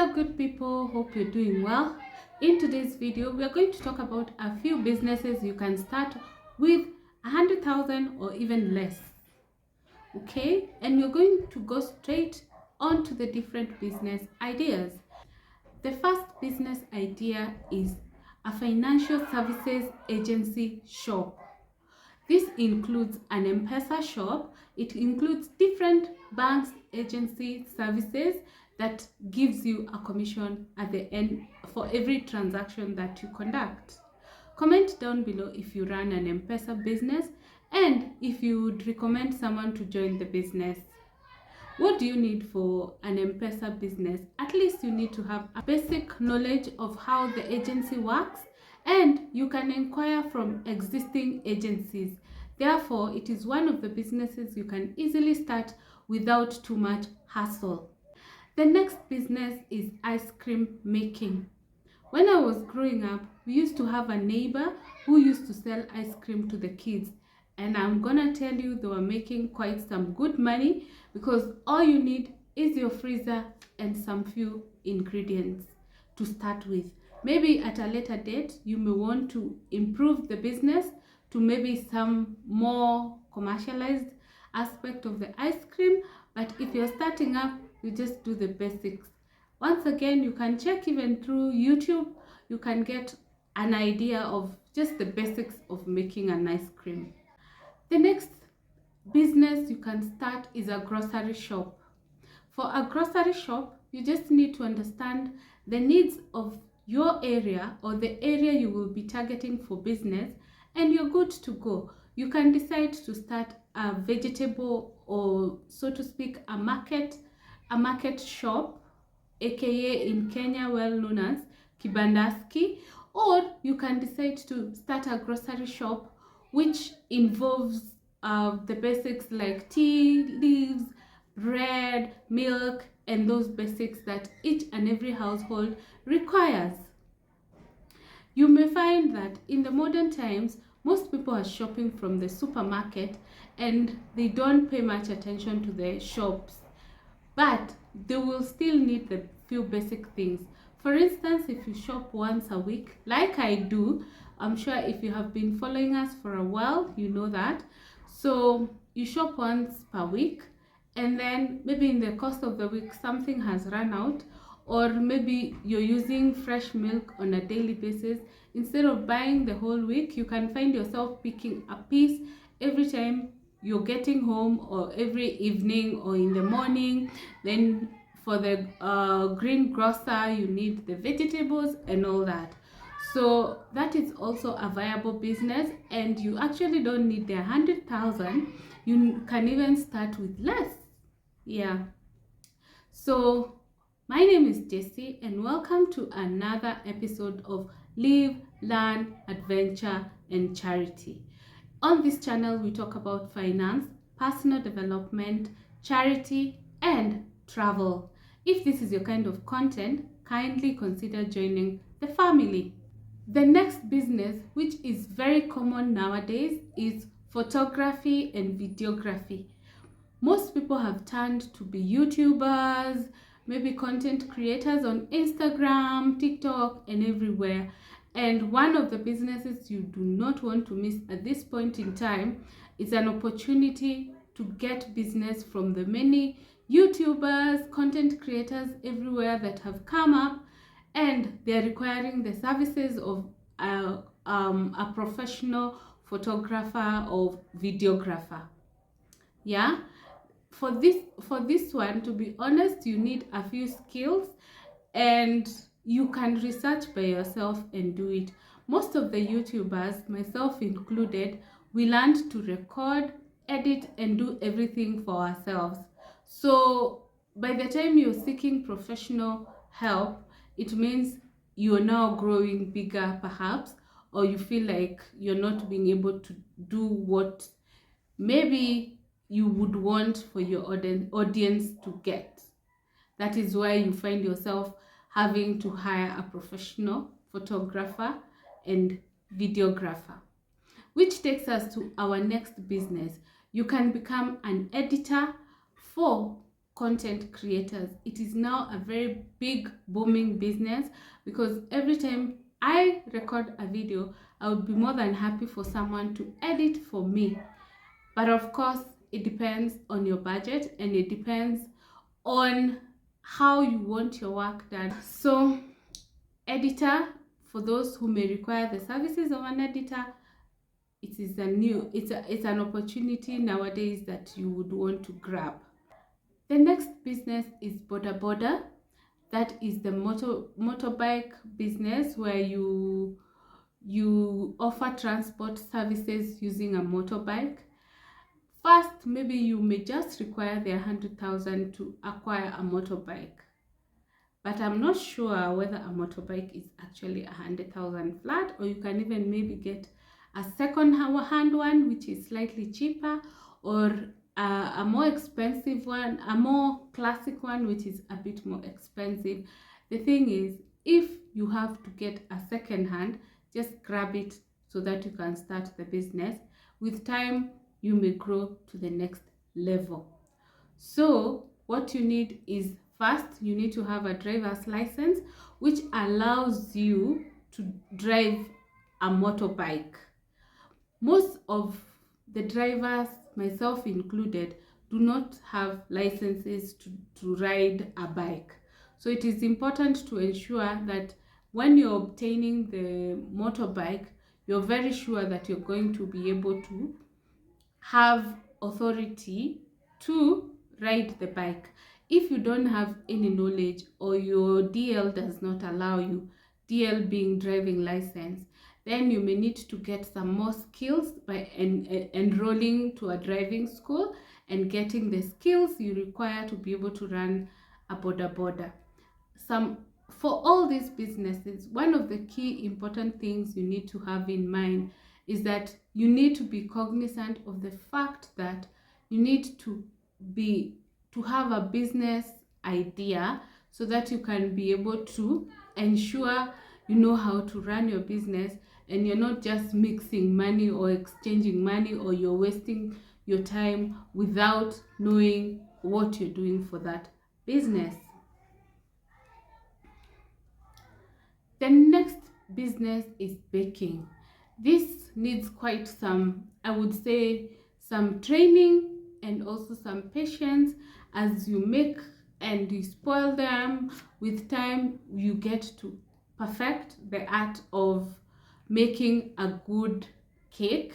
Hello good people, hope you're doing well. In today's video we are going to talk about a few businesses you can start with 100,000 or even less. Okay, and we're going to go straight on to the different business ideas. The first business idea is a financial services agency shop. This includes an M-Pesa shop. It includes different banks, agency services that gives you a commission at the end for every transaction that you conduct. Comment down below if you run an M-Pesa business and if you would recommend someone to join the business. What do you need for an M-Pesa business? At least you need to have a basic knowledge of how the agency works, and you can inquire from existing agencies. Therefore, it is one of the businesses you can easily start without too much hassle. The next business is ice cream making. When I was growing up, we used to have a neighbor who used to sell ice cream to the kids. And I'm gonna tell you, they were making quite some good money because all you need is your freezer and some few ingredients to start with. Maybe at a later date, you may want to improve the business to maybe some more commercialized aspect of the ice cream. But if you're starting up, you just do the basics. Once again, you can check even through YouTube. You can get an idea of just the basics of making an ice cream. The next business you can start is a grocery shop. For a grocery shop, you just need to understand the needs of your area or the area you will be targeting for business, and you're good to go. You can decide to start a vegetable, or so to speak, a market shop, aka in Kenya well known as kibandaski, or you can decide to start a grocery shop which involves the basics like tea leaves, bread, milk, and those basics that each and every household requires. You may find that in the modern times, most people are shopping from the supermarket and they don't pay much attention to the shops, but they will still need the few basic things. For instance, if you shop once a week, like I do, I'm sure if you have been following us for a while, you know that. So you shop once per week, and then maybe in the course of the week something has run out, or maybe you're using fresh milk on a daily basis. Instead of buying the whole week, you can find yourself picking a piece every time you're getting home, or every evening or in the morning. Then for the green grocer, you need the vegetables and all that. So that is also a viable business, and you actually don't need the 100,000. You can even start with less. Yeah. So my name is Jacie, and welcome to another episode of Live, Learn, Adventure, and Charity. On this channel, we talk about finance, personal development, charity, and travel. If this is your kind of content, kindly consider joining the family. The next business, which is very common nowadays, is photography and videography. Most people have turned to be YouTubers, maybe content creators on Instagram, TikTok, and everywhere. And one of the businesses you do not want to miss at this point in time is an opportunity to get business from the many YouTubers, content creators everywhere that have come up, and they're requiring the services of a professional photographer or videographer. Yeah. For this one, to be honest, you need a few skills, and you can research by yourself and do it. Most of the YouTubers, myself included, we learned to record, edit, and do everything for ourselves. So by the time you're seeking professional help, it means you're now growing bigger perhaps, or you feel like you're not being able to do what maybe you would want for your audience to get. That is why you find yourself having to hire a professional photographer and videographer. Which takes us to our next business. You can become an editor for content creators. It is now a very big booming business, because every time I record a video, I would be more than happy for someone to edit for me. But of course, it depends on your budget, and it depends on how you want your work done. So editor, for those who may require the services of an editor, it's an opportunity nowadays that you would want to grab. The next business is boda boda. That is the motorbike business, where you offer transport services using a motorbike. First, maybe you may just require the 100,000 to acquire a motorbike, but I'm not sure whether a motorbike is actually 100,000 flat, or you can even maybe get a second hand one, which is slightly cheaper, or a more expensive one, a more classic one, which is a bit more expensive. The thing is, if you have to get a second hand, just grab it so that you can start the business. With time, you may grow to the next level. So what you need is, first, you need to have a driver's license, which allows you to drive a motorbike. Most of the drivers, myself included, do not have licenses to ride a bike. So it is important to ensure that when you're obtaining the motorbike, you're very sure that you're going to be able to have authority to ride the bike. If you don't have any knowledge, or your DL does not allow you, DL being driving license, then you may need to get some more skills by enrolling to a driving school and getting the skills you require to be able to run a boda boda. For all these businesses, one of the key important things you need to have in mind is that you need to be cognizant of the fact that you need to have a business idea, so that you can be able to ensure you know how to run your business, and you're not just mixing money or exchanging money, or you're wasting your time without knowing what you're doing for that business. The next business is baking. This needs quite some, I would say, some training and also some patience. As you make and you spoil them, with time you get to perfect the art of making a good cake,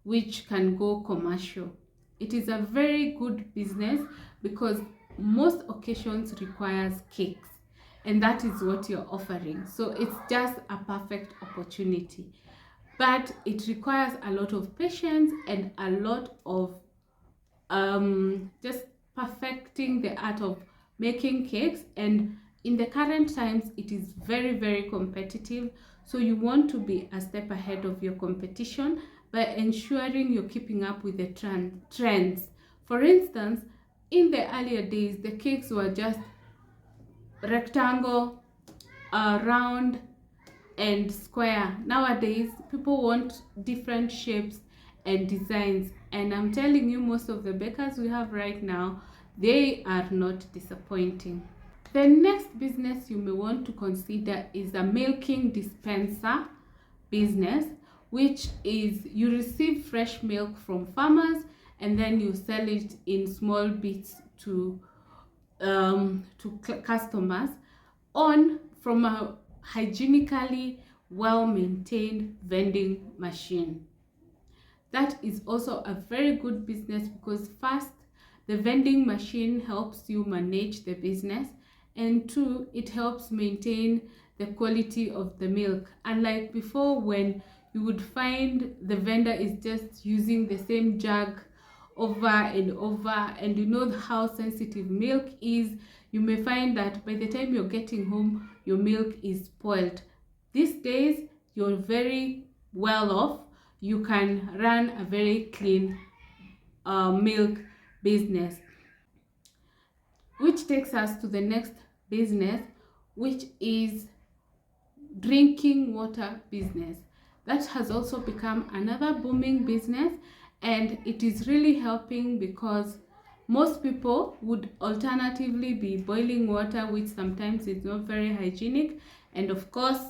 which can go commercial. It is a very good business, because most occasions requires cakes, and that is what you're offering. So it's just a perfect opportunity, but it requires a lot of patience and a lot of just perfecting the art of making cakes. And in the current times, it is very, very competitive, so you want to be a step ahead of your competition by ensuring you're keeping up with the trends. For instance, in the earlier days, the cakes were just rectangle, round and square. Nowadays, people want different shapes and designs, and I'm telling you, most of the bakers we have right now, they are not disappointing. The next business you may want to consider is a milking dispenser business, which is you receive fresh milk from farmers and then you sell it in small bits to customers from a hygienically well-maintained vending machine. That is also a very good business, because first, the vending machine helps you manage the business, and two, it helps maintain the quality of the milk. Unlike before, when you would find the vendor is just using the same jug over and over, and you know how sensitive milk is, you may find that by the time you're getting home, your milk is spoiled. These days, you're very well off. You can run a very clean milk business. Which takes us to the next business, which is drinking water business. That has also become another booming business, and it is really helping, because Most people would alternatively be boiling water, which sometimes is not very hygienic. And of course,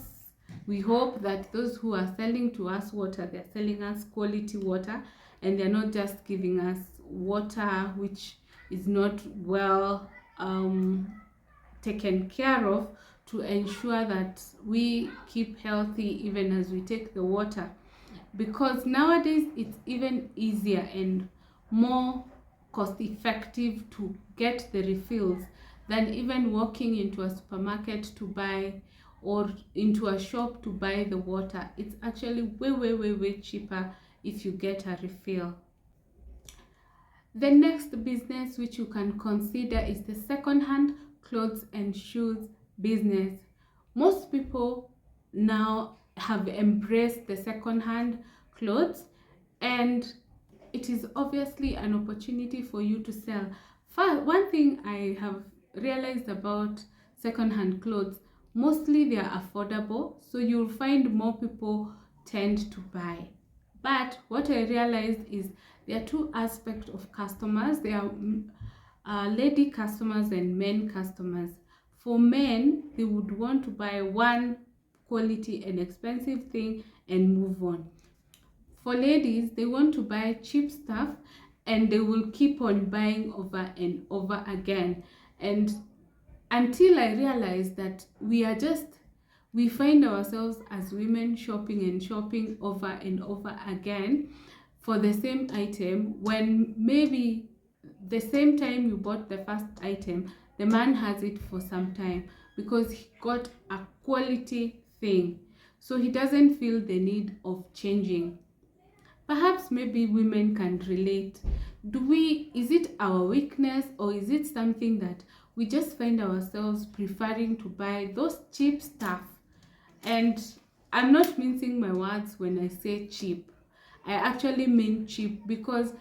we hope that those who are selling to us water, they're selling us quality water, and they're not just giving us water which is not well taken care of, to ensure that we keep healthy even as we take the water. Because nowadays it's even easier and more cost effective to get the refills than even walking into a supermarket to buy, or into a shop to buy the water. It's actually way cheaper if you get a refill. The next business which you can consider is the second-hand clothes and shoes business. Most people now have embraced the second-hand clothes, and it is obviously an opportunity for you to sell. One thing I have realized about second-hand clothes, mostly they are affordable, so you'll find more people tend to buy. But what I realized is there are two aspects of customers. There are lady customers and men customers. For men, they would want to buy one quality and expensive thing and move on. For ladies, they want to buy cheap stuff and they will keep on buying over and over again. And until I realized that we find ourselves as women shopping and shopping over and over again for the same item, when maybe the same time you bought the first item, the man has it for some time because he got a quality thing, so he doesn't feel the need of changing. Perhaps maybe women can relate. Is it our weakness, or is it something that we just find ourselves preferring to buy those cheap stuff? And I'm not mincing my words when I say cheap. I actually mean cheap because,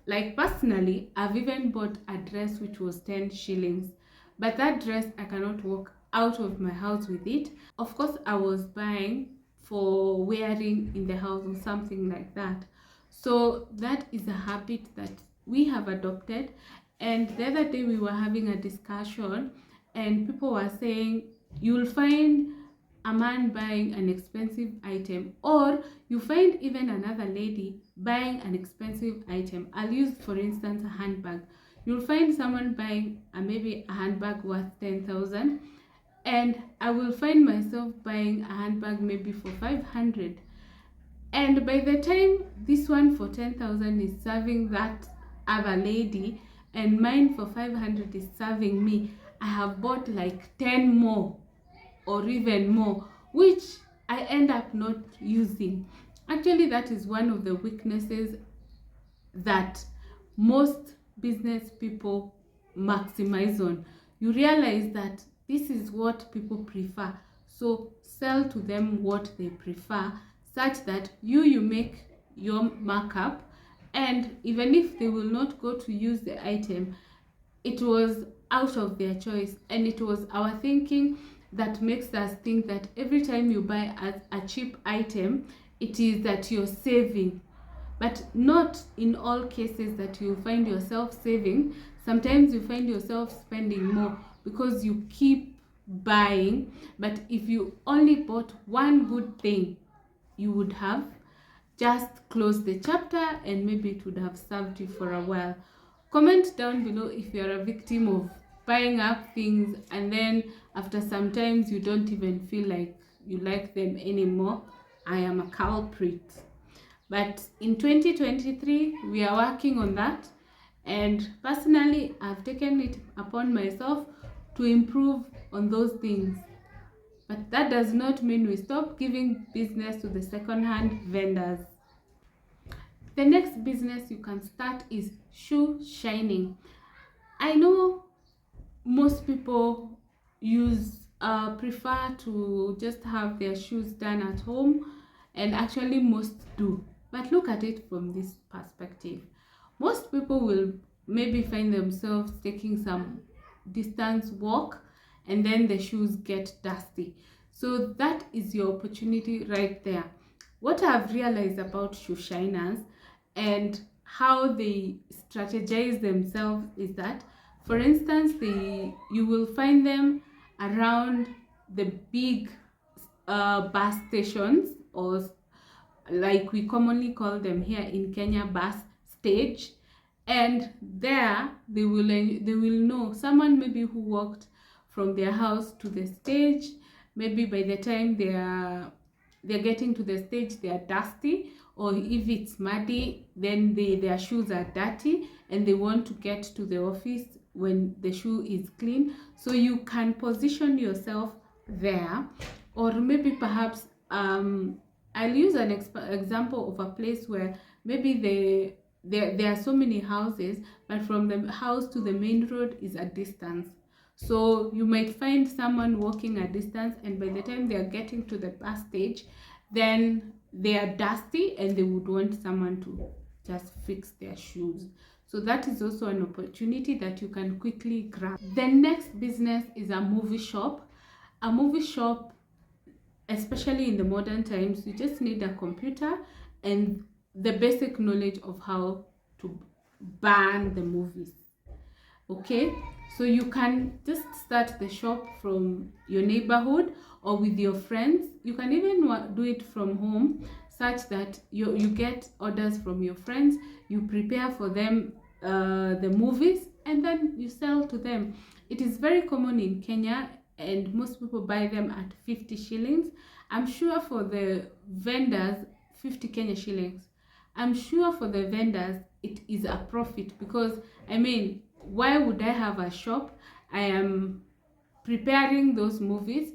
like, personally, I've even bought a dress which was 10 shillings. But that dress, I cannot walk out of my house with it. Of course, I was buying for wearing in the house or something like that. So that is a habit that we have adopted. And the other day we were having a discussion and people were saying you'll find a man buying an expensive item, or you find even another lady buying an expensive item. I'll use, for instance, a handbag. You'll find someone buying maybe a handbag worth 10,000, and I will find myself buying a handbag maybe for 500. And by the time this one for 10,000 is serving that other lady and mine for 500 is serving me, I have bought like 10 more or even more, which I end up not using. Actually, that is one of the weaknesses that most business people maximize on. You realize that this is what people prefer, so sell to them what they prefer, such that you make your markup, and even if they will not go to use the item, it was out of their choice, and it was our thinking that makes us think that every time you buy a cheap item, it is that you're saving. But not in all cases that you find yourself saving. Sometimes you find yourself spending more because you keep buying. But if you only bought one good thing, you would have just closed the chapter and maybe it would have served you for a while. Comment down below if you're a victim of buying up things and then after some times you don't even feel like you like them anymore. I am a culprit. But in 2023, we are working on that. And personally, I've taken it upon myself to improve on those things. But that does not mean we stop giving business to the second-hand vendors. The next business you can start is shoe shining. I know most people prefer to just have their shoes done at home, and actually most do. But look at it from this perspective. Most people will maybe find themselves taking some distance walk and then the shoes get dusty. So that is your opportunity right there. What I've realized about shoe shiners and how they strategize themselves is that, for instance, you will find them around the big bus stations, or like we commonly call them here in Kenya, bus stage. And there they will know someone maybe who walked from their house to the stage. Maybe by the time they're getting to the stage, they are dusty, or if it's muddy, then their shoes are dirty and they want to get to the office when the shoe is clean. So you can position yourself there. Or maybe perhaps I'll use an example of a place where maybe there are so many houses, but from the house to the main road is a distance. So you might find someone walking a distance, and by the time they are getting to the bus stage, then they are dusty and they would want someone to just fix their shoes. So that is also an opportunity that you can quickly grab. The next business is a movie shop. A movie shop, especially in the modern times, you just need a computer and the basic knowledge of how to ban the movies. Okay, so you can just start the shop from your neighborhood or with your friends. You can even do it from home, such that you get orders from your friends, you prepare for them the movies, and then you sell to them. It is very common in Kenya, and most people buy them at 50 shillings. I'm sure for the vendors, 50 Kenya shillings. I'm sure for the vendors, it is a profit, because, I mean, why would I have a shop? I am preparing those movies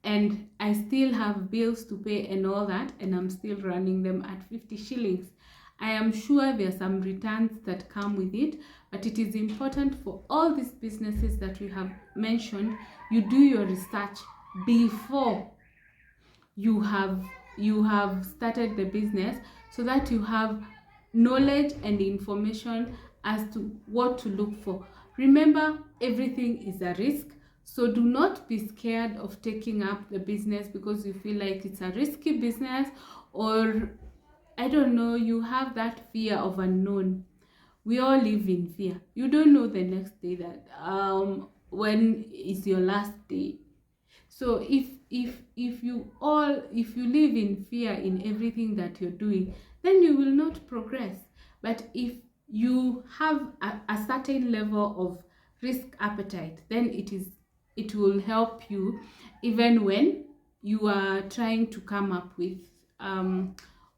and I still have bills to pay and all that, and I'm still running them at 50 shillings. I am sure there are some returns that come with it, but it is important for all these businesses that we have mentioned, you do your research before you have started the business, so that you have knowledge and information as to what to look for. Remember, everything is a risk, so do not be scared of taking up the business because you feel like it's a risky business, or I don't know, you have that fear of unknown. We all live in fear. You don't know the next day that when is your last day. So if you live in fear in everything that you're doing, then you will not progress. But if you have a certain level of risk appetite, then it will help you even when you are trying to come up with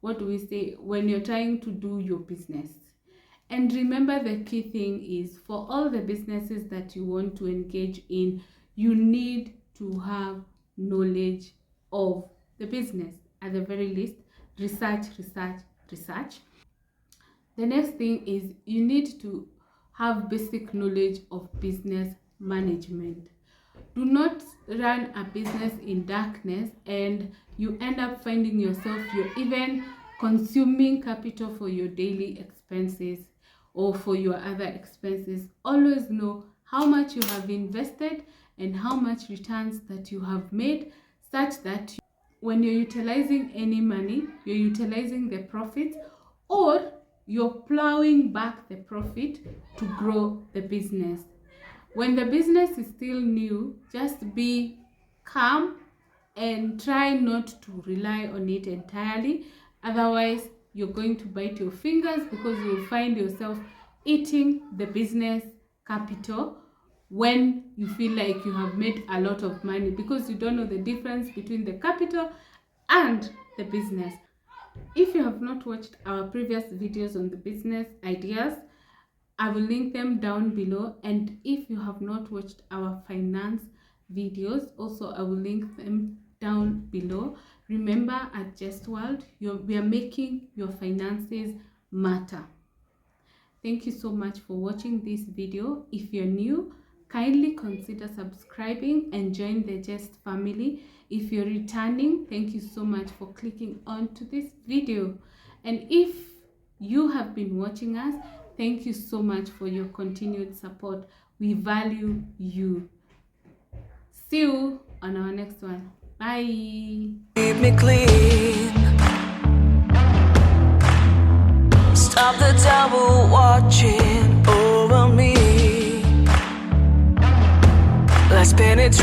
what do we say, when you're trying to do your business. And remember, the key thing is, for all the businesses that you want to engage in, you need to have knowledge of the business. At the very least, research. The next thing is, you need to have basic knowledge of business management. Do not run a business in darkness and you end up finding yourself you're even consuming capital for your daily expenses or for your other expenses. Always know how much you have invested and how much returns that you have made, such that when you're utilizing any money, you're utilizing the profit, or you're plowing back the profit to grow the business. When the business is still new, just be calm and try not to rely on it entirely. Otherwise, you're going to bite your fingers, because you'll find yourself eating the business capital when you feel like you have made a lot of money, because you don't know the difference between the capital and the business. If you have not watched our previous videos on the business ideas, I will link them down below. And if you have not watched our finance videos, also I will link them down below. Remember, at Just World, we are making your finances matter. Thank you so much for watching this video. If you're new, kindly consider subscribing and join the Just family. If you're returning, thank you so much for clicking onto this video. And if you have been watching us, thank you so much for your continued support. We value you. See you on our next one. Bye. Keep me clean. Stop stop the devil watching over me. Let's penetrate.